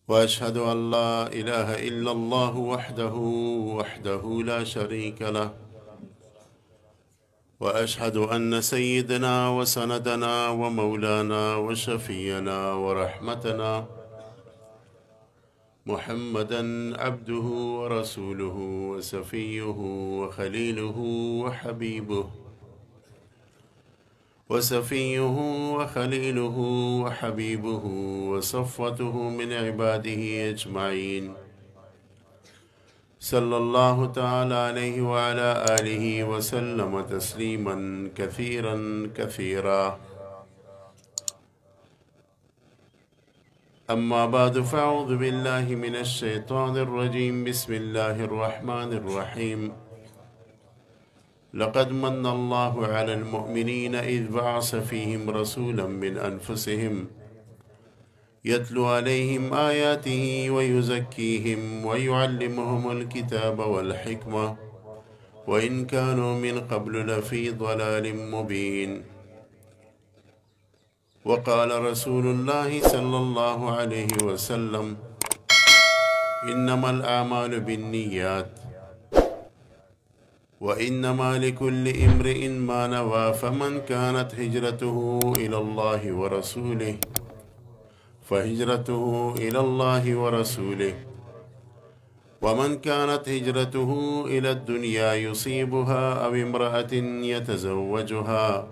وأشهد أن لا إله إلا الله وحده لا شريك له، وأشهد أن سيدنا وسندنا ومولانا وشفينا ورحمتنا محمدا عبده ورسوله وصفيه وخليله وحبيبه وصفوته من عباده أجمعين، صلى الله تعالى عليه وعلى آله وسلم تسليما كثيرا كثيرا. أما بعد، فأعوذ بالله من الشيطان الرجيم. بسم الله الرحمن الرحيم. لقد من الله على المؤمنين إذ بعث فيهم رسولا من أنفسهم يتلو عليهم آياته ويزكيهم ويعلمهم الكتاب والحكمة وإن كانوا من قبل لفي ضلال مبين. وقال رسول الله صلى الله عليه وسلم: إنما الأعمال بالنيات وإنما لكل امرئ ما نوى، فمن كانت هجرته إلى الله ورسوله فهجرته إلى الله ورسوله، ومن كانت هجرته إلى الدنيا يصيبها أو امرأة يتزوجها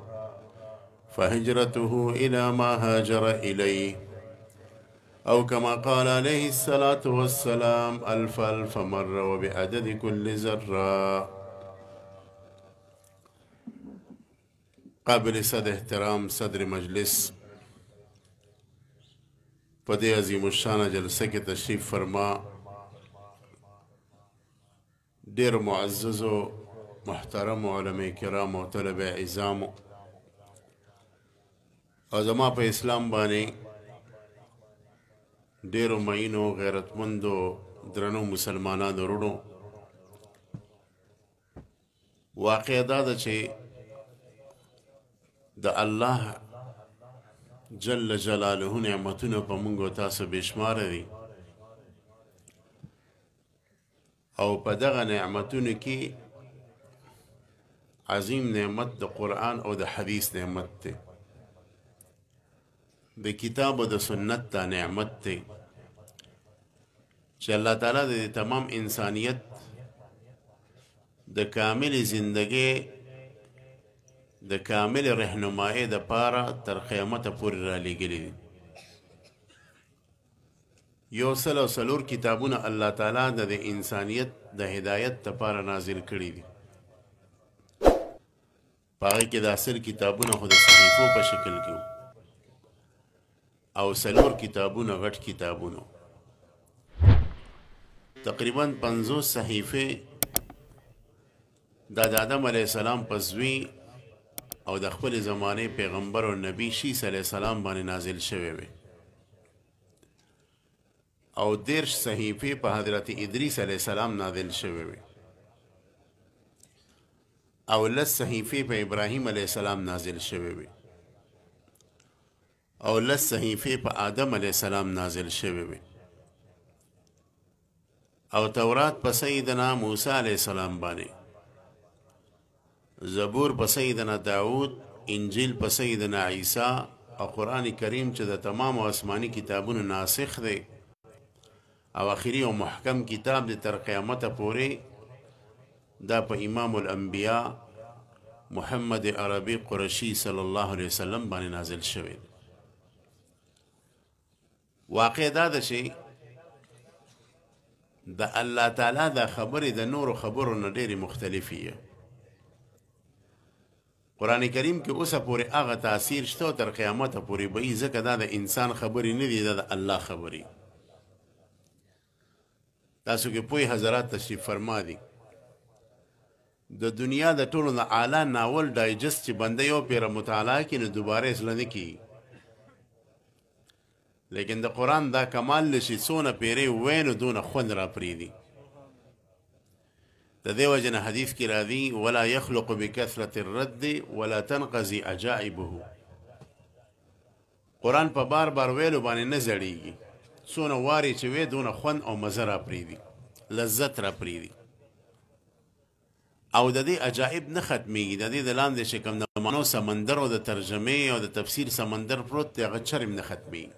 فهجرته إلى ما هاجر إليه، أو كما قال عليه الصلاة والسلام: ألف ألف مرة وبعدد كل ذرة. قابل صد احترام صدر مجلس، پدے عظیم الشان جلسے کے تشریف فرما ډیر معزز و محترم علماء کرام و طلب عظام او زما په اسلام باندې ډیرو مینو غیرتمندو درنو مسلمانانو وروڼو، واقع دا ده چې د الله جل جلاله نعمتونه په موږ او تاسو بشماره دي، او په دغه نعمتونو کې عظیم نعمت د قرآن او د حدیث نعمت دی، د کتاب او د سنت دا نعمت دی چې الله تعالی د تمام انسانیت د کامل زندگی د کامل رهنمایی د پاره تر قیامت پورې را لېږلي دي. 104 کتابونه الله تعالی د انسانیت د هدایت لپاره نازل کړي دي. په هغې کې د 10 کتابونه خو د صحیفو په شکل کې او 4 کتابونه غټ کتابونه، تقریبا 50 صحیفې د آدم علیه السلام په زوی او د خپل زمانه پیغمبر او نبی شیس علیه السلام باندې نازل شوی وي، او 10 صحیفې په حضرت ادریس علیه السلام نازل شوی وي، او 10 صحیفې په ابراهیم علیه السلام نازل شوی وي، او 10 صحیفې په آدم علیه السلام نازل شوی وي، او تورات په سیدنا موسی علیه السلام باندې، زبور په سیدنا داود، انجیل په سیدنا عیسی، او قرآن کریم چې د تمام آسمانی کتابونو ناسخ دی او آخري او محکم کتاب دی تر قیامت پورې، دا په امام الانبیاء محمد عربی قرشی صلی الله علیه وسلم باندې نازل شوی. واقع دا ده چې د الله تعالی دا خبرې د نورو خبرو نه ډېرې مختلفې. قرآن کریم کې اوسه پورې هغه تاثیر شته او تر قیامته پورې به وي، ځکه دا د انسان خبرې نه دي، دا د الله خبرې. تاسو کې پوه حضرات تشریف فرما دي، د دنیا د ټولو نه اعلی ناول ډایجسټ چې بنده یو پیره مطالعه کړي نو دوباره یې زړه نه کېږي، لیکن د قرآن دا کمال دی چې څونه پیرې ووایي نو دونه خوند را پرېږدي. د دې وجه نه حدیث کې راځي: ولا یخلق بکثرة الرد ولا تنقضي عجائبه. قرآن په بار بار ویلو باندې نه زړېږي، څونه وارې چې وې دونه خوند او مزه را پرېږدي لذت را پرېږدي او د دې عجایب نه ختمیږي د دې د لاندې چې کوم د معنو سمندر او د ترجمې او د تفسیر سمندر پروت دی هغه چرم نه ختمیږي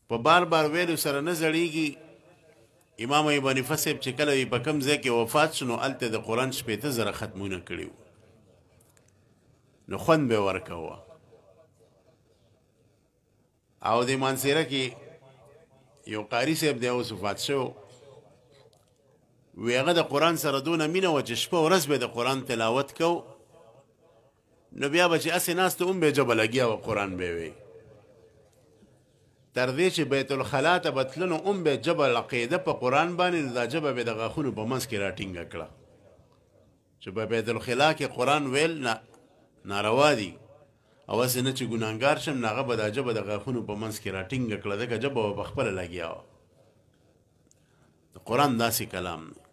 په بار بار ویلو سره نه زړیږي امام ابو حنیفه صاحب چې کله په کوم ځای کې وفات شو نو هلته د قرآن 15,000 ختمونه کړي وو نو خوند به یې ورکوه او د مانسیره کې یو قاري صاحب دی اوس وفات شو وی هغه د قرآن سره دونه مینه وه چې شپه ورځ به د قرآن تلاوت کو نو بیا به چې هسې ناست هم به یې ژبه لګیا وه قرآن به یې وی تر دې چې بیت الخلا ته به تله نو هم به یې ژبه عقیده په قرآن باندې نو دا ژبه به یې د غاښونو په منځ کې راټینګه کړه چې په بیت الخلا کې قرآن ویل ناروا دي او هسې نه چې ګناهګار شم نو هغه به دا ژبه د غاښونو په منځ کې راټینګه کړه ځکه ژبه به په خپله لګیا وه د قرآن داسې کلام دی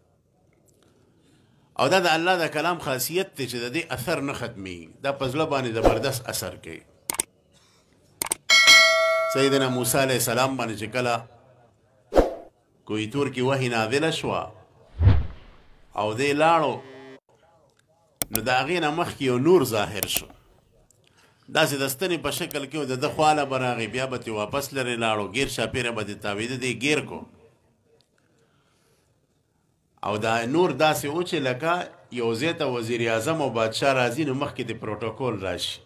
او دا د الله د کلام خاصیت دی چې د دې اثر نه ختمیږي دا په زړه باندې زبردست اثر کوي سیدنا موسی علیه السلام باندې چې کله کوی تور کې وحی نازله شوه او دی لاړو نو د هغې نه مخکې یو نور ظاهر شو داسې د ستنې په شکل کې و د ده خواله به راغی بیا به ترې واپس لرې لاړو ګیر شاپیره به ترې تاویده دی ګیر کو او دا نور داسې و چې لکه یو ځای ته وزیر اعظم او بادشاه راځي نو مخکې د پروتوکول راشي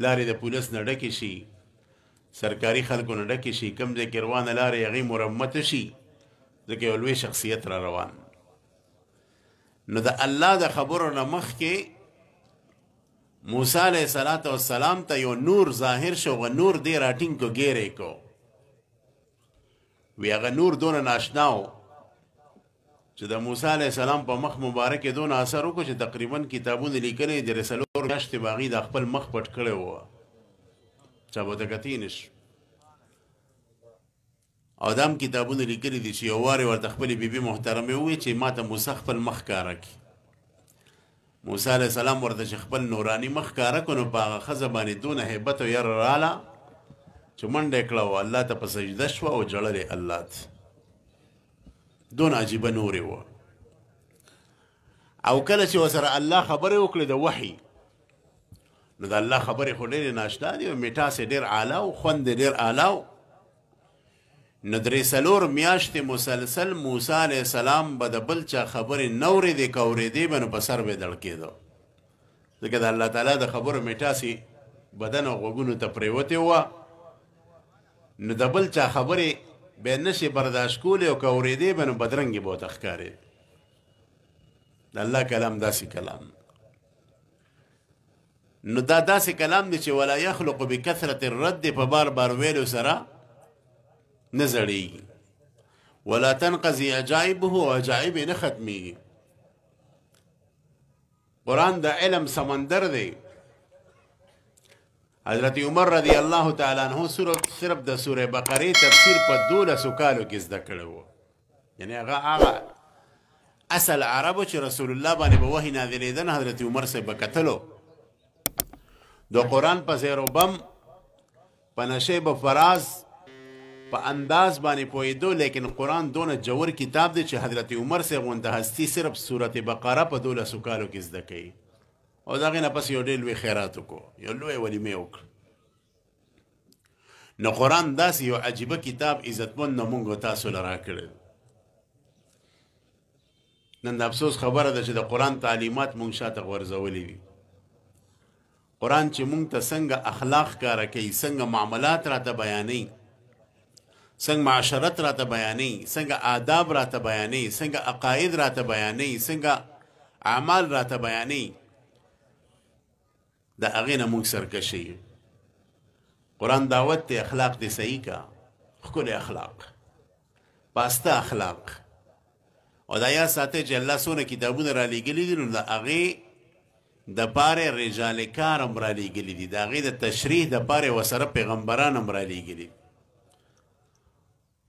لارې د پولیس نه ډکې شي سرکاري خلکو نه ډکې شي کوم ځای کې روانه لارې هغې مرمته شي ځکه یو لوی شخصیت را روان نو د الله د خبرو نه مخکې موسی علیه السلام ته یو نور ظاهر شو هغه نور دی راټینګ کو ګیرې کو وی هغه نور دونه ناشنا و چې د موسی علیه السلام په مخ مبارک یې دونه اثر وکړو چې تقریبا کتابونه لیکلي د څلور میاشتې به هغې د خپل مخ پټ کړی وه چا به ورته کتلی نه شو او دا هم کتابونه لیکلي دي چې یو وارې ورته خپلې بیبي محترمې ووایي چې ما ته موسی خپل مخ ښکاره کړي موسی علیه السلام ورته چې خپل نوراني مخ ښکاره کړو نو په هغه ښځه باندې دونه هیبت او یره راله چې منډه یې کړه وه الله ته په سجده شوه او ژړل یې الله ته دون عجیبه نورې وه او کله چې ورسره الله خبرې وکړې د وحي نو د الله خبرې خو ډېرې ناشنا دي او میټاس یې ډېر اعلی او خوند یې ډېر اعلی نو درې څلور میاشتې مسلسل موسی علیه السلام به د بل چا خبرې نه اورېدې که اورېدې به نو په سر به یې دړکېده ځکه د الله تعالی د خبرو میټاس یې بدن او غوږونو ته پرېوتې وه نو د بل چا خبرې به یې نشي برداشت کولی او که اورېدې به نو بدرنګې به ورته ښکارېد د الله کلام داسې کلام نو دا داسې کلام دی چې ولا یخلق بکثرت الرد په بار بار ویلو سره نه زړېږي ولا تنقضي عجائبه او عجایب یې نه ختمیږي قرآن د علم سمندر دی حضرت عمر رضی الله تعالی عنہ صرف د سوره بقره تفسیر په 12 کالو کې زده کړی و یعنی هغه اصل عربو چې رسول الله باندې به وحی نازلېدن حضرت عمر صاحب به کتلو د قرآن په زیر و بم په نشیب و فراز په انداز باندې پوهېدو لیکن قرآن دونه جوور کتاب دی چې حضرت عمر صاحب غونته هستي صرف صورت بقره په 12 کالو کې زده کوي او د هغې نه پس یو ډېر لوی خیرات وکړو یو لوی ولیمې وکړو نو قرآن داسې یو عجیبه کتاب عزتمند نه مونږ تاسو له راکړی نن د افسوس خبره ده چې د قرآن تعلیمات مونږ شاته غورځولي دي قرآن چې مونږ ته څنګه اخلاق ښکاره کوي څنګه معاملات راته بیانوي څنګه معاشرت راته بیانوي څنګه آداب راته بیانوي څنګه عقاید راته بیانوي څنګه اعمال راته بیانوي د هغې نه مونږ سرکشي قرآن دعوت دی اخلاق دی صحیح کا ښکلی اخلاق پاسته اخلاق او دا یاد ساتئ چې الله څونه کتابونه رالیږلي دي نو د هغې دپاره رجال کار هم رالیږلي دي د هغې د تشریح دپاره ورسره پیغمبران هم رالیږلي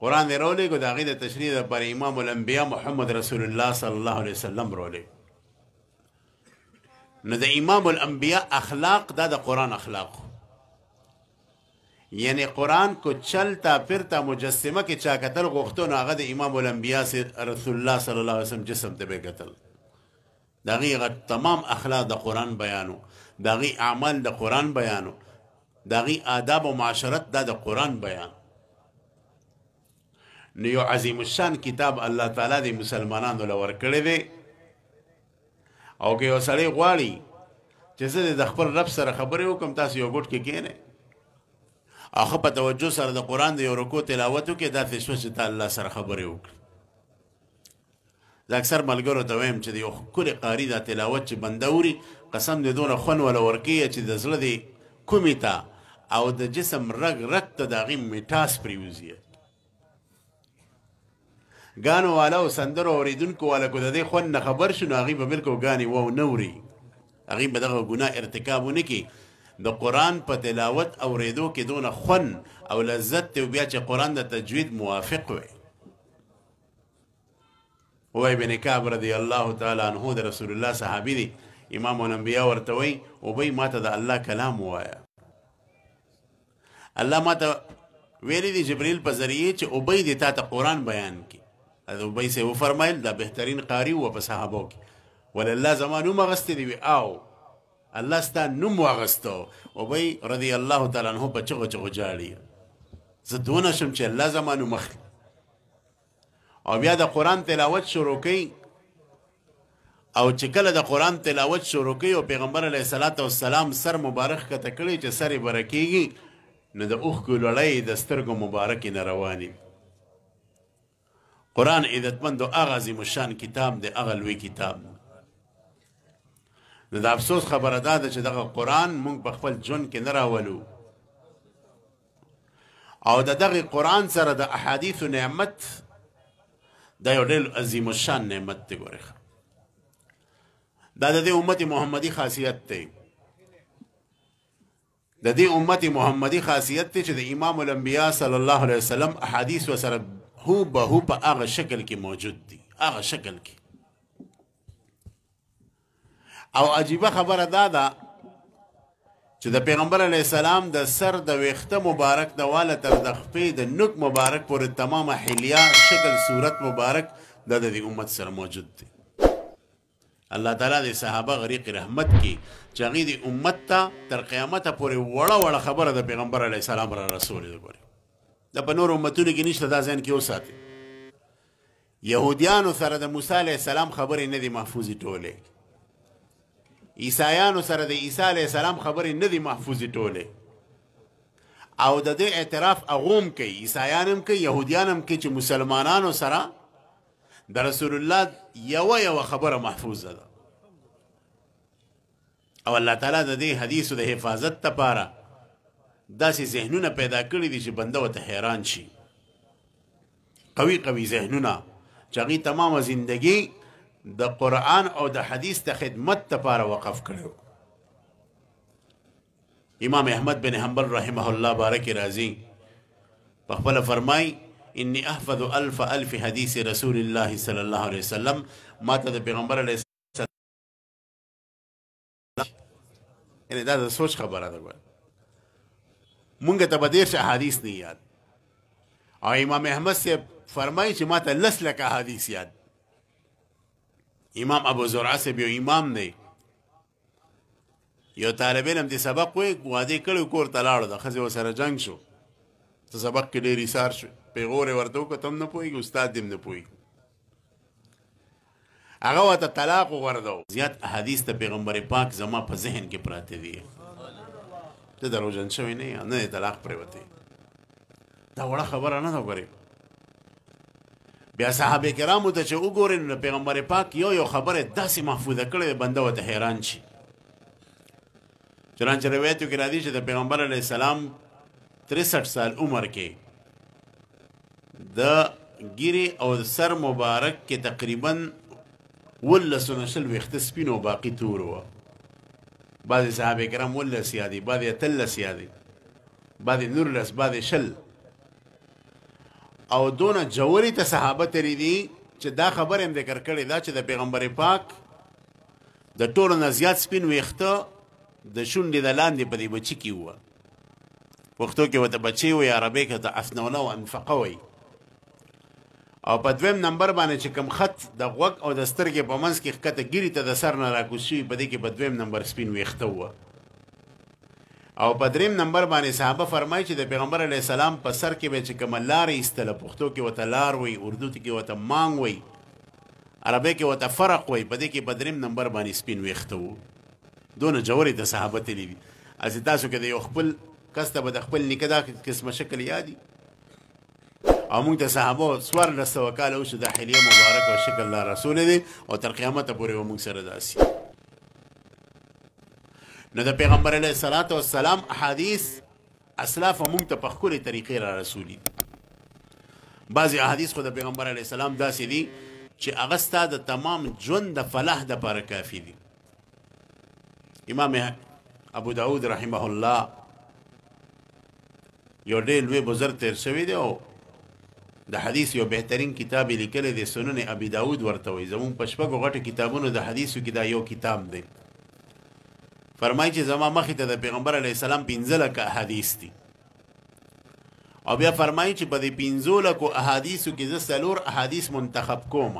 قرآن دی راولېږو د هغې د تشریح دپاره امام الانبیا محمد رسول الله صلی الله علیه وسلم راولېږو نو د امام الانبیا اخلاق دا د قرآن اخلاق یعنی قرآن کو چلتا پھرتا مجسمه کې چا کتل غوښتو نو هغه د امام الانبیا رسول الله صلی الله علیه وسلم جسم ته به کتل د هغې تمام اخلاق د قرآن بیانو د هغې اعمال د قرآن بیانو د هغې آداب و معاشرت دا د قرآن بیان نو یو عظیم الشان کتاب الله تعالی د مسلمانانو له ورکړی دی او که یو سړی غواړي چې زه د خپل رب سره خبرې وکړم تاسو یو ګوټ کې کښېنئ هغه په توجه سره د قرآن د یو رکو تلاوت وکړي داسې شوه چې ته الله سره خبرې وکړي زه اکثر ملګرو ته وایم چې د یو ښکلي قاري دا تلاوت چې بنده اوري قسم دې دونه خوند وله ورکوي چې د زړه د کومې ته او د جسم رګ رګ ته د هغې میټاس پرېوځي ګانو والا او سندرو اورېدونکو والا کو د دې خوند نه خبر شو نو هغوی به بلکل ګانې واو نه اوري هغوی به دغه ګناه ارتکاب ونه کړي د قرآن په تلاوت اورېدو کې دونه خوند او لذت دی بیا چې قرآن د تجوید موافق وي وای بن کعب رضی الله تعالی عنه د رسول الله صحابي دی امام الانبیا ورته وایي ابی ما ته د الله کلام ووایه الله ما ته ویلی دی جبریل په ذریعه چې ابی دی تا ته قرآن بیان کړي ابی سے وفرمایل دا بهترین قاری و په صحابو کې ول الله زما نوم اغستی دی او الله ستا نوم واغستو ابی رضی الله تعالی عنه په چغو چغو جاړي زه دونه شم چې الله زما نوم اخلي او بیا د قرآن تلاوت شروع کوي او چې کله د قرآن تلاوت شروع کوي او پیغمبر علیه الصلاة والسلام سر مبارک کته کړی چې سر یې برکېږي نو د اوښکو لړۍ د سترګو مبارکې نه روانې قرآن عزتمند او هغه عظیم الشان کتاب دی هغه لوی کتاب نو د افسوس خبره دا ده چې دغه قرآن موږ په خپل ژوند کې نه راولو او د دغه قرآن سره د احادیثو نعمت دا یو ډېر عظیم الشان نعمت دی ګورئ دا د دې امت محمدي خاصیت دی د دې امت محمدي خاصیت دی چې د امام الانبیا صلی الله علیه وسلم احادیث وسره هو به هو په هغه شکل کې موجود دي هغه شکل کې او عجیبه خبره دا ده چې د پیغمبر علیه السلام د سر د ویښته مبارک د واله تر د خپې د نوک مبارک پورې تمامه حلیه شکل صورت مبارک دا د دې امت سره موجود دی الله تعالی د صحابه غریق رحمت کی چې هغې د امت ته تر قیامته پورې وړه وړه خبره د پیغمبر علیه السلام را رسولې ده دا په نورو امتونو کې نشته دا ذهن کې وساتئ یهودیانو سره د موسی علیه السلام خبرې نه دي محفوظې ټولې عیسایانو سره د عیسی علیه السلام خبرې نه دي محفوظې ټولې او د دې اعتراف هغه هم کوي عیسایان هم کوي یهودیان هم کوي چې مسلمانانو سره د رسول الله یوه خبره محفوظه ده او الله تعالی د دې حدیثو د حفاظت لپاره داسې ذهنونه پیدا کړي دي چې بنده ورته حیران شي قوي قوي ذهنونه چې هغې تمامه زندگی د قرآن او د حدیث د خدمت لپاره وقف کړی امام احمد بن حنبل رحمه الله بارک راضي په خپله فرمای انی احفظ الف حدیث رسول الله صلی الله علیه وسلم ما ته د پیغمبر علیه السلام یعنی دا د سوچ خبره ده مونږ ته به دېرش احادیث نه یاد او امام احمد صاحب فرمایي چې ما ته لس لکه احادیث یاد امام ابو زرعه صاحب یو امام دی یو طالب علم دې سبق وایي واده کړی کور ته لاړو د ښځې ورسره جنګ شو ته سبق کې ډېر ایثار شو پیغور یې ورته وکړه ته هم نه پوهېږي استاد دې هم نه پوهېږي هغه ورته طلاق وغورځو زیات احادیث د پیغمبر پاک زما په ذهن کې پراته دي ته دروژن شوی نه یې نه دې طلاق پرېوتی دا وړه خبره نه ده ګورې بیا صحابه کرامو ته چې وګورې نو د پیغمبر پاک یو خبره داسې محفوظه کړې بنده ورته حیران شي چنانچه روایتو کې راځي چې د پیغمبر علیه السلام 63 سال عمر کې د ګیرې او سر مبارک کې تقریبا 19 ویښته سپین او باقي تور وه بعضې صحابه کرام 19 یادي بعضې 18 یادي بعضې 19 بعضې 20 او دونه جوړې ته صحابه تری دي چې دا خبر هم ذکر کړې ده چې د پیغمبر پاک د ټولو نه زیات سپین ویښته د شونډې د لاندې په دې بچي کې وه پښتو کې ورته بچی وي، عربي کې ورته افنونه او انفقه وي. او په دویم نمبر باندې چې کوم خط د غوږ او د سترګې په منځ کې ښکته ګیري ته د سر نه راکوز شوي، په دې کې په دویم نمبر سپین ویښته وه. او په دریم نمبر باندې صحابه فرمایي چې د پیغمبر علیه السلام په سر کې به چې کومه لار ایستله، پښتو کې ورته لار وی، اردو کې ورته مانګ وی، عربي کې ورته فرق وی، په دې کې په دریم نمبر باندې سپین ویښته وو. دونه جوړې د صحابه تللي دي. هسې تاسو که د یو خپل کس ته به د خپل نیکه دا قسمه شکل یادي، او موږ د صحابو 1400 کاله وشو دا حلیه مبارک او شکل الله رسول دی، او تر قیامته پورې به موږ سره داسي. نو د پیغمبر علیه السلام احادیث اسلاف موږ ته په ښکلې طریقې را رسولي دي. بعضې احادیث خو د پیغمبر علیه السلام داسې دي چې هغه ستا د تمام ژوند د فلاح دپاره کافي دي. امام ابو داود رحمه الله یو ډېر لوی بزرګ تیر شوی دی، او د حدیث یو بهترین کتاب یې لیکلی دی، سنن ابي داود ورته وایي. زمونږ په شپږو غټو کتابونو د حدیثو کې دا یو کتاب دی. فرمایي چې زما مخې ته د پیغمبر علیه السلام 15 احادیث دي، او بیا فرمایي چې په دې 15 احادیثو کې زه 4 احادیث منتخب کوم،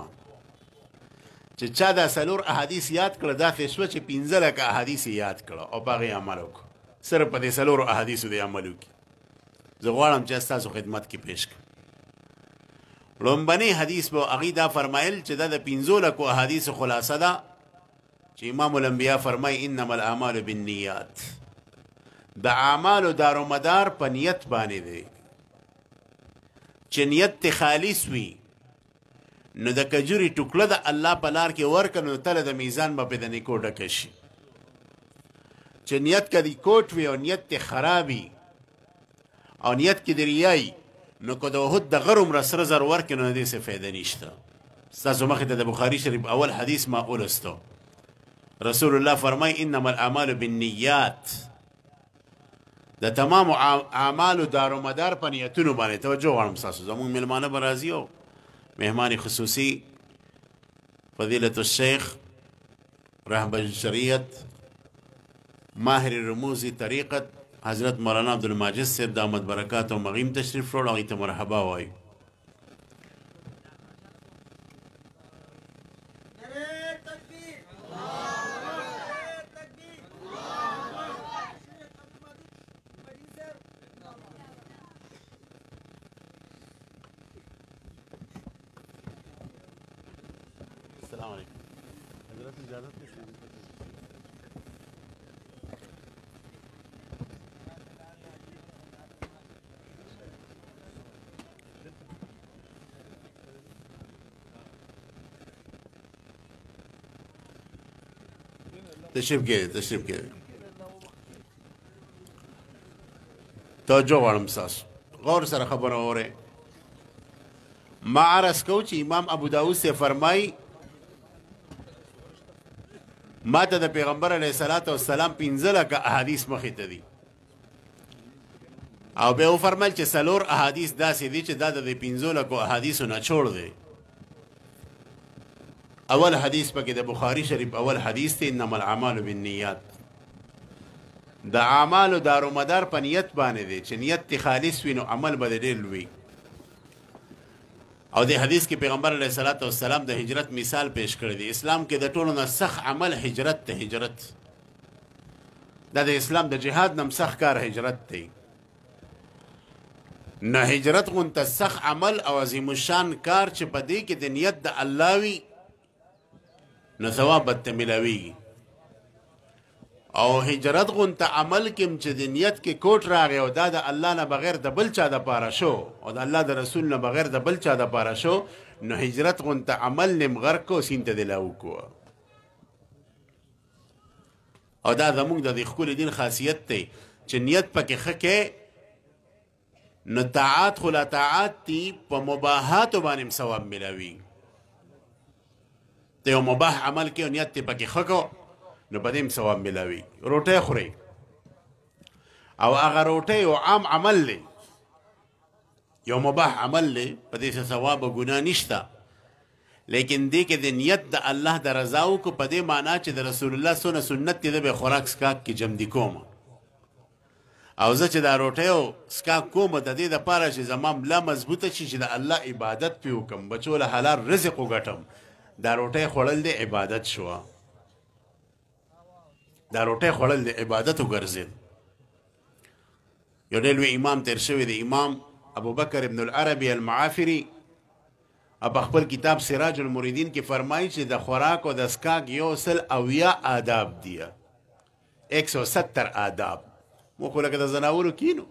چې چا دا 4 احادیث یاد کړه دا ښه شوه چې 15 احادیث یاد کړه او په هغې عمل وکړو. صرف په دې 4 احادیثو دې عمل وکړي. زه غواړم چې ستاسو خدمت کې پیش کړم. لومبنی حدیث به هغې دا فرمایل چې دا د 15 احادیثو خلاصه ده، چې امام الانبیا فرمای انما الاعمال بالنیات، د اعمالو دارومدار په نیت باندې دی. چې نیت ته خالص وي نو د کجوري ټوکړه د الله په لار کې ورکړه، نو تله د میزان به د نیکو ډکه شي. چې نیت کدی کوټ وي او نیت ته خرابي او نیت کې د ریایي، نو که د احد د غر عمره سره زر ورکړي نو د دې څه فایده نشته. ستاسو مخې ته د بخاري شریف اول حدیث ما ولستو. رسول الله فرمای انما الاعمال بالنیات، د تمام اعمالو دارومدار په نیتونو باندې. توجه غواړم ستاسو، زموږ مېلمانه به راځي، او مهمان خصوصي فضیلة الشیخ رهبر الشریعت ماهر رموزی طریقت حضرت مولانا عبدالماجد صاحب دامت برکات او مغیم تشریف وروړ، هغوی ته مرحبا وایو. السلام علیکم. حضرت اجازت تشریف کې توجه غواړم ستاسو، غور سره خبره اورئ. ما عرض کو چې امام ابو داود سے فرمای ما ته د پیغمبر علیه السلام 15 احادیث مخې ته دي، او بیا وفرمایل چې 4 احادیث داسې دي چې دا د 15 احادیثو نه چوړ دی. اول حدیث پکې د بخاری شریف اول حدیث دی انما الاعمال بالنیات، د اعمالو دارومدار په نیت باندې دی، چې نیت تی خالص وي نو عمل به ډېر لوی. او د حدیث کې پیغمبر علیه السلام د هجرت مثال پیش کړی دی. اسلام کې د ټولو نه سخت عمل هجرت ته، هجرت دا د اسلام د جهاد نه سخت کار هجرت دی. نه هجرت غونته سخت عمل او عظیم الشان کار چې په دې کې د نیت د الله وي نو ثواب به ته ملاویږي. او هجرت غونته عمل کې چې د نیت کې کوټ راغی او دا د الله نه بغیر د بل چا دپاره شو او د الله د رسول نه بغیر د بل چا دپاره شو، نو هجرت غونته عمل نیم غرق کو سین ته دلا وکړو. او دا زموږ د دې ښکلي دین خاصیت دی چې نیت پکې ښه کې، نو طاعات خو لا طاعات دي، په مباحاتو باندې هم ثواب ملاوي. ته یو مباح عمل کې او نیت ته پکې ښه کو نو په دې هم ثواب ملاوي. روټۍ خورئ او هغه روټۍ یو عام عمل دی، یو مباح عمل دی، په دې څه ثواب او ګناه نشته، لیکن دې کې د نیت د الله د رضا وکړو، په دې معنا چې د رسول الله څونه سنت دی د به خوراک سکاک کې جمع دي کوم، او زه چې دا روټۍ او څښاک کوم د دې دپاره چې زما ملا مضبوطه شي چې د الله عبادت پې وکړم بچو له حلال رزق وګټم دا روټۍ خوړل د عبادت شوه دا روټۍ خوړل د عبادت وګرځېد یو ډېر لوی امام تېر شوی دی امام ابوبکر ابن العربي المعافري په خپل کتاب سراج المریدین کې فرمایي چې د خوراک او د څښاک 180 آداب دي 170 آداب مو خو لکه د زناورو کینو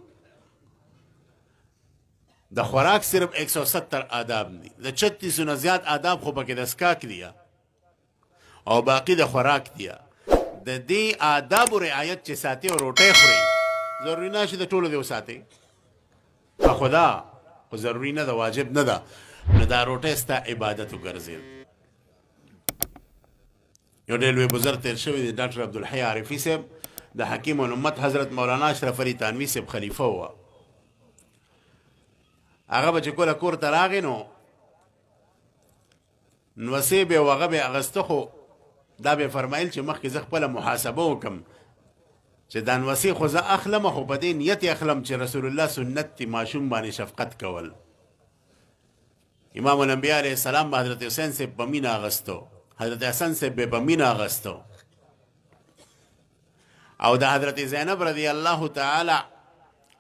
د خوراک صرف 170 آداب دي د 36 نه زیات آداب خو پکې د څښاک دي او باقي د خوراک دي د دې آدابو رعایت چې ساتي او روټۍ خوري ضروري نه چې د ټولو دې وساتي په خدا خو ضروري نه ده واجب نه ده نو دا روټۍ ستا عبادت وګرځېد یو ډېر لوی بزرګ تېر شوی دی ډاکټر عبدالحی عارفي صاحب د حکیم الامت حضرت مولانا اشرف علي تانوي صاحب خلیفه وه هغه به چې کله کور ته راغی نو نوسې به و هغه به اغسته خو دا به فرمایل چې مخکې زه خپله محاسبه وکړم چې دا نوسې خو زه اخلم خو په دې نیت اخلم چې رسول الله سنت دی ماشوم باندې شفقت کول امام الانبیاء علیه السلام به حضرت حسین صاحب په مینه اغستو حضرت حسن صاحب به په مینه اغستو او د حضرت زینب رضی الله تعالی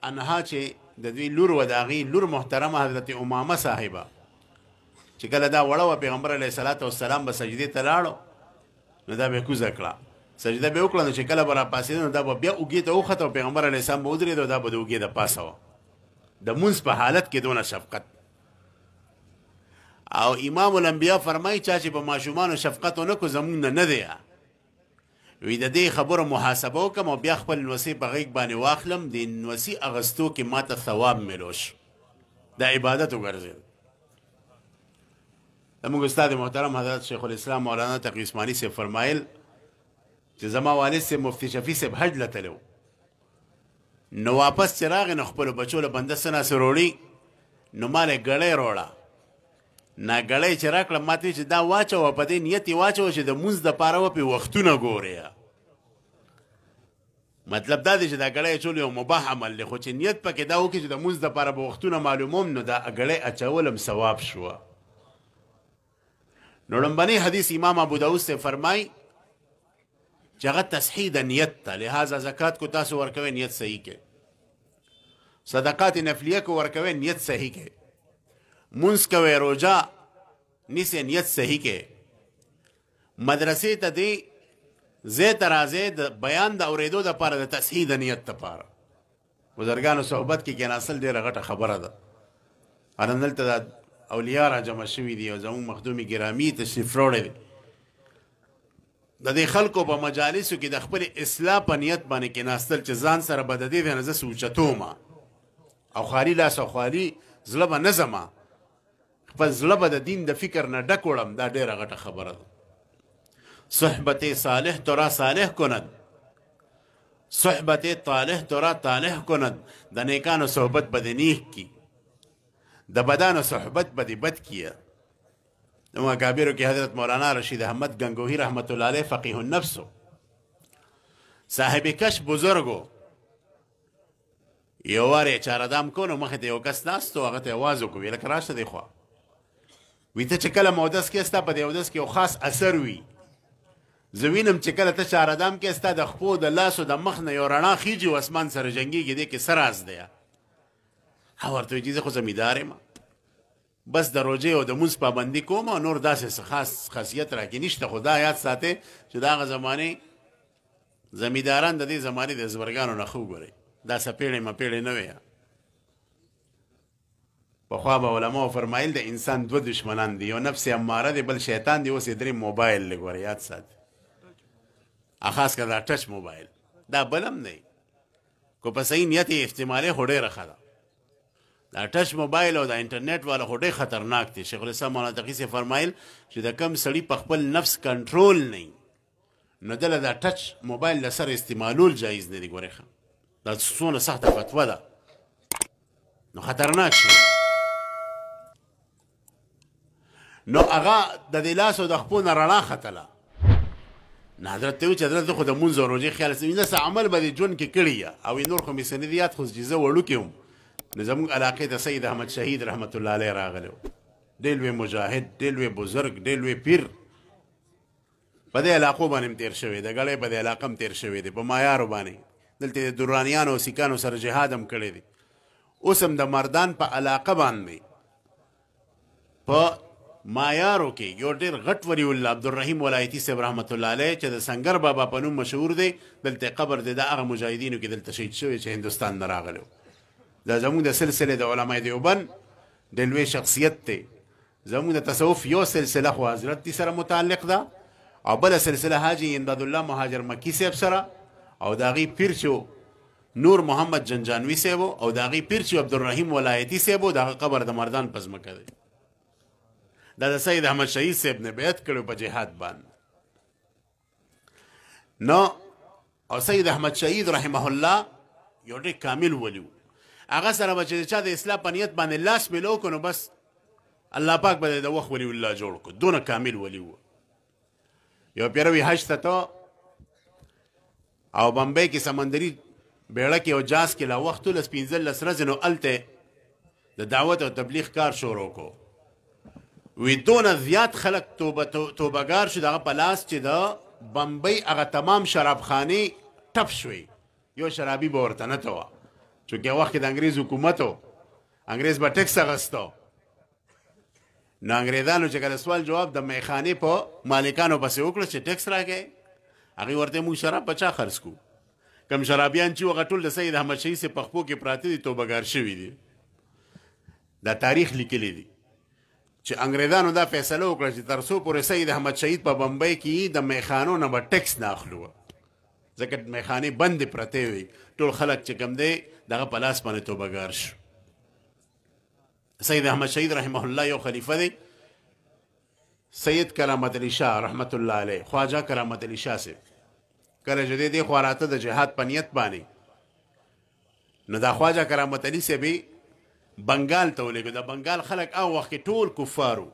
عنها چې د دوی لور و د هغې لور محترمه حضرت امامه صاحبه چې کله دا وړه وه پیغمبر علیه صلات وسلام به سجدې ته لاړو نو دا به یې کوزه کړه سجده به یې وکړه نو چې کله به راپاڅېده نو دا به بیا اوږې ته وخته او پیغمبر علیه السلام به ودرېد او دا به د اوږې د پاسه وه د مونځ په حالت کې دونه شفقت او امام الانبیاء فرمایي چا چې په ماشومانو شفقت ونه کړو زمونږ نه دی وی د دې خبرو محاسبه وکړم او بیا خپل نوسې په غیږ باندې واخلم د نوسې اغستو کې ماته ثواب میلوش د عبادت وګرځېد زموږ استاد محترم حضرت شیخ الاسلام مولانا تقی عثماني صاحب فرمایل چې زما والد صاحب مفتی شفیع صاحب حج له تللی نو واپس چې راغی نو خپلو بچو له بنده څه ناسې روړي نو ما له ګړۍ روړه نا ګړۍ چې راکړه ما ته چې دا واچوه په دې نیت یې واچوه چې د مونځ دپاره به پې وختونه ګورې مطلب دا دی چې دا ګړۍ اچول یو مباح عمل دی خو چې نیت پکې دا وکړي چې د مونځ دپاره به وختونه معلوموم نو دا ګړۍ اچول هم ثواب شوه نو لومبنی حدیث امام ابو داود سے فرمای چې هغه تصحیح د نیت ته لہذا زکات کو تاسو ورکوئ نیت صحیح کې صدقات نفلیه کو ورکوئ نیت صحیح کې منس کوي روجا نیسې نیت صحیح کې مدرسې ته دی زه ترازه د بیان د اورېدو دپاره د تصحیح د نیت دپاره بزرګانو صحبت کې کېناستل ډېره غټه خبره ده ان دلته د اولیاء را جمع شوي دي او زموږ مخدومي ګرامي تشریف راوړی دی د دې خلکو په مجالسو کې د خپل اصلاح په نیت باندې کېناستل چې ځان سره به د دې نه زه سوچتوم او خالي لاس او خالي زړه به نه ځمه خپل زړه به د دین د فکر نه ډک وړم دا ډېره غټه خبره ده صحبت صالح تو را صالح کند صحبت طالح تو را طالح کند د نیکانو صحبت به د نیک کی د بدانو صحبت به د بد کیه د مکابرو کې حضرت مولانا رشید احمد گنگوهی رحمت الله علیه فقیه النفس صاحب کش بزرگو یو وارې چاردام کو نو مخې ته یو کس ناست و هغه ته یې آواز وکړو ویې لکه راشه دی خوا وی ته چې کله مودس کې ستا په دې اودس کې یو خاص اثر وي زه وینم چې کله ته چاردام کې ستا د خپو د لاسو د مخ نه یو رڼا خیږي و اسمان سره جنګېږي دې کې څه راز دی ورته وایي چې زه خو زمیندار یم بس د روژې او د مونځ پابندي کوم او نور داسې څه خاص خاصیت راکې نشته خو دا یاد ساتئ چې د هغه زمانې زمینداران د دې زمانې د زبرګانو نه ښه وګورئ دا سپېړې مپېړې نه وی پخوا به علماو فرمایل د انسان دوه دشمنان دي یو نفس اماره دی بل شیطان دی اوس یې درې موبایل لږ ګوره یاد ساتئ خاص کر دا ټچ موبایل دا بل هم دی کو په صحیح نیت یې استعمالې خو ډېره ښه ده دا ټچ موبایل او د انټرنیټ والا خو ډېر خطرناک دی شیخ الاسلام مولانا تقي صاحب فرمایل چې د کم سړي په خپل نفس کنټرول نه نو دله دا ټچ موبایل له سره استعمالول جایز نه دی ګورې ښه دا څونه سخته فتوا ده نو خطرناک شي نو هغه د دې لاس او د خپو نه رڼا ختله نه حضرت ته وویل چې حضرت زه خو د مونځ او روژې خیال سم داسې عمل به دې ژوند کې کړي او نور خو مې څه نه دي یاد خو چې زه وړوکی وم نو زموږ علاقې ته سید احمد شهید رحمت الله علیه راغلی و ډېر لوی مجاهد ډېر لوی بزرګ ډېر لوی پیر په دې علاقو باندې هم تېر شوی د ګړی په دې علاقه هم تېر شوی دی په مایارو باندې دلته د درانیانو او سیکانو سره جهاد هم کړی دی اوس هم د مردان په علاقه باندې په مایارو کې یو ډېر غټ ولی الله عبدالرحیم ولایتي صاحب رحمت الله علیه چې د سنگر بابا په نوم مشهور دی دلته قبر دی د هغه مجاهدینو کې دلته شهید شوی چې هندوستان نه راغلی دا زموږ د سلسلې د علمای دیوبند د لوی شخصیت دی زموږ د تصوف یو سلسله خو حضرت دي سره متعلق ده او بله سلسله حاجي امداد الله مهاجر مکی صاحب سره او د هغې پیر چې نور محمد جنجانوي صاحب او د هغې پیر چې عبدالرحیم ولایتي صاحب د هغه قبر د مردان په ځمکه دی دا د سید احمد شهید صاحب نه بیعت کړی په جهاد باندې نو او سید احمد شهید رحمه الله یو ډېر کامل ولی و هغه سره به چې د چا د اصلاح په نیت باندې لاس میلو کړو نو بس الله پاک به د وخت ولی الله جوړ کړو دونه کامل ولی و یو پیروي حج ته ته او بمبئی کې سمندري بیړه کې او جاز کې لا وخت لس 15 ورځې نو هلته د دعوت او تبلیغ کار شروع کړو وی دونه زیات خلک توبهګار شو دغه په لاس چې د بمبئی هغه تمام شرابخانې ټپ شوی یو شرابي به ورته نه ته وه چونکې وخت کې د انګریز حکومت و انګریز به ټکس اخسته نو انګریزانو چې کله سوال جواب د میخانې په مالکانو پسې وکړه چې ټکس راکوئ هغې ورته موږ شراب په چا خرڅ کړو کم شرابیان چې هغه ټول د سید احمد شهید صاحب په خپو کې پراته دي توبهګار شوي دي دا تاریخ لیکلی دی چې انګریزانو دا فیصله وکړه چې تر څو پورې سید احمد شهید په بمبئی کې د میخانو نه به ټکس نه اخلو ځکه میخانې بندې پرتې وي ټول خلک چې کوم دی دغه په لاس باندې توبهګار شو سید احمد شهید رحمه الله یو خلیفه دی سید کرامت علی شاه رحمت الله علیه خواجه کرامت علی شاه صاحب کله چې دې خوا راته د جهاد په نیت باندې نو دا خواجه کرامت علی صاحب بنگال ته ولېږو د بنگال خلک هغه وخت کې ټول کفارو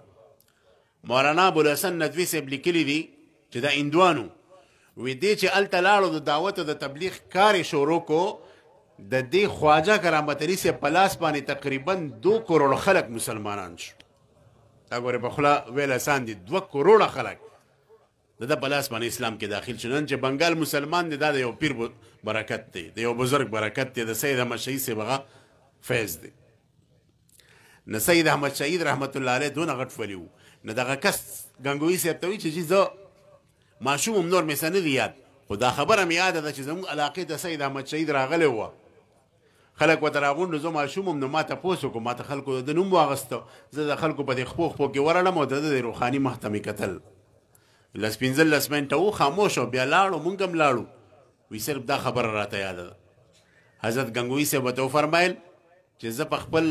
مولانا ابوالحسن ندوي صاحب لیکلي دي چې دا هندوانو وی دې چې هلته لاړو د دعوت او د تبلیغ کار یې شروع کو د دې خواجه کرامت علی صاحب په لاس باندې تقریبا 2 کروڑ خلک مسلمانان شو دا ګورې په خوله ویل اسان دي 2 کروڑ خلک د ده په لاس باندې اسلام کې داخل شو نن چې بنګال مسلمان دی دا د یو پیر برکت دی د یو بزرګ برکت دی د سید احمد شهید صاحب هغه فیض دی نه سید احمد شهید رحمت الله علیه دونه غټ ولی و نه دغه کس ګنګوي صاحب ته وایي چې زه ماشوم هم نور مې څه نه دي یاد خو دا خبره مې یاده ده چې زموږ علاقې ته سید احمد شهید راغلی وه خلک ورته راغونډو زه ماشوم هم نو ما تپوس وکړو ما ته خلکو د نوم واغسته زه د خلکو په دې خپو کې ورړم او د ده د روحاني مخ ته مې کتل 15 منټه و خاموش و بیا لاړو مونږ هم لاړو وی صرف دا خبره راته یاده ده حضرت ګنګوي صاحب ورته وفرمیل چې زه په خپل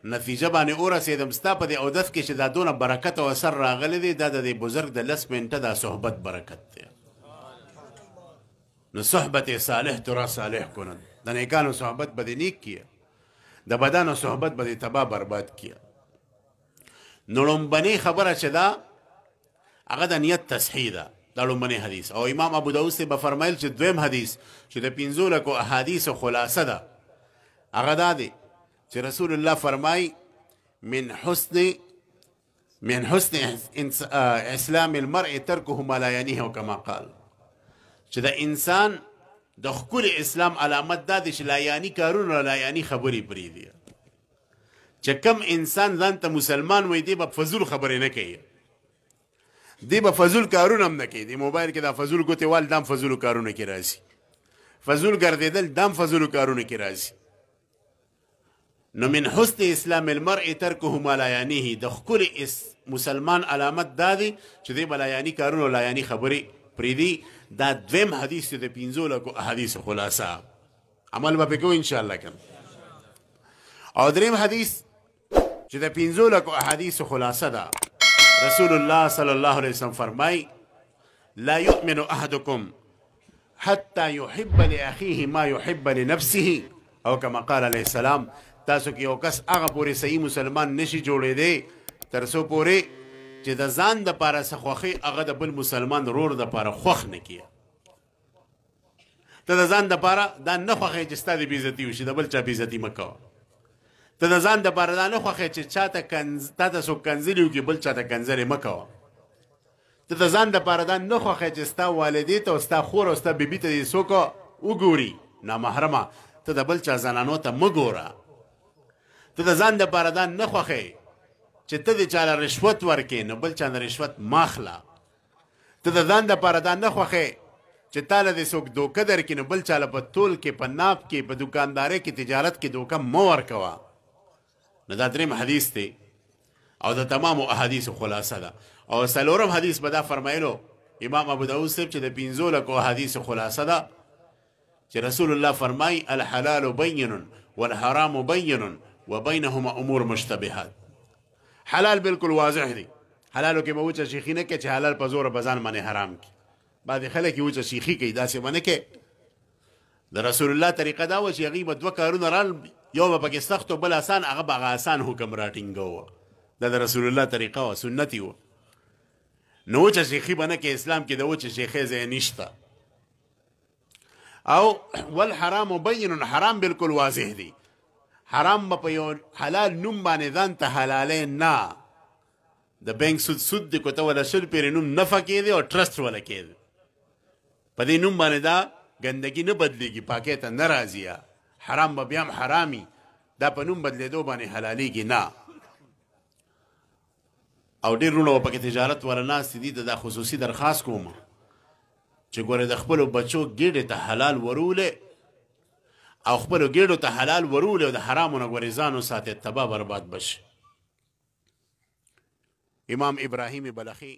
نتیجه باندې ورسېدم ستا په دې اودس کې چې دا دونه برکت او اثر راغلی دی دا د دې بزرګ د 10 منټه دا صحبت برکت دی نو صحبت صالح ترا صالح کنن د نیکانو صحبت به دې نیک کیه د بدانو صحبت به دې تباه برباد کیه نو لومبنۍ خبره چې دا هغه د نیت تصحیح ده دا لومبنۍ حدیث او امام ابو داود صاحب فرمایل چې دویم حدیث چې د 15 احادیثو خلاصه ده هغه دا دی چې رسول الله فرمای من حسن اسلام المرء ترکه ما لا یعنیه کما قال چې د انسان د ښکلي اسلام علامت دا دی چې لا یعنی کارونه لا یعنی خبرې پرېږدي چې کم انسان ځان ته مسلمان وایي دی به فضول خبرې نه کوي دی به فضول کارونه هم نه کوي دی موبایل کې دا فضول ګوتېوال دام فضولو کارونه کې راځي فضول ګرځېدل دام فضولو کارونه کې راځي نو من حسن اسلام المرء ترکه ما لا یعنیه د ښکلي مسلمان علامت دا دی چې دی به لا یعنی کارونه لا یعنی خبرې پرېږدي دا دویم حدیث د 15 احادیث خلاصه عمل به پې کوو انشاءالله کم او دریم حدیث چې د 15 احادیث خلاصه ده رسول الله صلی الله علیه وسلم فرمای لا یؤمن احدکم حتی یحب لاخیه ما یحب لنفسه او کما قال علیه السلام تاسو کې یو کس هغه پورې صحیح مسلمان نشي جوړېدی تر څو پورې چې د ځان دپاره څه خوښي هغه د بل مسلمان ورور دپاره خوښ نه کیه. ته د ځان دپاره دا نه خوښی چې ستا د بېعزتي وشي، د بل چا بېعزتي مه کوه. ته د ځان دپاره دا نه خوښی چې تا ته څوک کنځلي وکړي بل چاته کنځلې مه کوه. ته د ځان دپاره دا نه خوښی چې ستا والدې ته او ستا خور او ستا بیبي ته دې څوک وګوري نامحرمه، ته د بل چا زنانو ته مه ګوره. ته د ځان دپاره دا نه خوښی چې ته د چا له رشوت ورکې نو بل چا نه رشوت مه اخله. ته د ځان دپاره دا نه خوښی چې تا له دې څوک دوکه درکړي نو بل چا له په تول کې، په ناپ کې، په دوکاندارۍ کې، تجارت کې دوکه مه ورکوه. نو دا دریم حدیث دی او د تمامو احادیثو خلاصه ده. او څلورم حدیث به دا فرمایلو امام ابو داود صاحب چې د 15 احادیثو خلاصه ده چې رسول الله فرمای الحلال بین والحرام بین وبینهما امور مشتبهات. حلال بالکل واضح دی، حلالو کې به وچه شیخي نه کوي چې حلال په زوره به ځان باندې حرام کړي. بعضې خلک یې وچه شیخي کوي، داسې به نه کوي. د رسول الله طریقه دا وه چې هغوی به 2 کارونه رال، یو به پکې سخت و بل آسان، هغه به هغه آسان حکم راټینګوه. دا د رسول الله طریقه وه، سنتي وه. نو وچه شیخي به نه کوي، اسلام کې د وچه شیخۍ ځای نشته. او والحرام بین، حرام بالکل واضح دی. حرام به په یو حلال نوم باندې ځان ته حلالۍ نه، د بینک سود دی، کو ته وله 100 پیرې نوم نفع کېدی او ټرسټ وله کېدی، په دې نوم باندې دا ګندګي نه بدلېږي، پاکۍ ته نه راځي. حرام به بیا هم حرامي، دا په نوم بدلېدو باندې حلالېږي نه. او ډېر وروڼه به پکې تجارت وله ناستې دي. ته دا خصوصي درخواست کوم چې ګورې د خپلو بچو ګېډې ته حلال ورولې او خپلو ګېډو ته حلال ورولې او د حرامو نه ګورې ځان وساتې، تباه برباد بشي. امام ابراهیم بلخي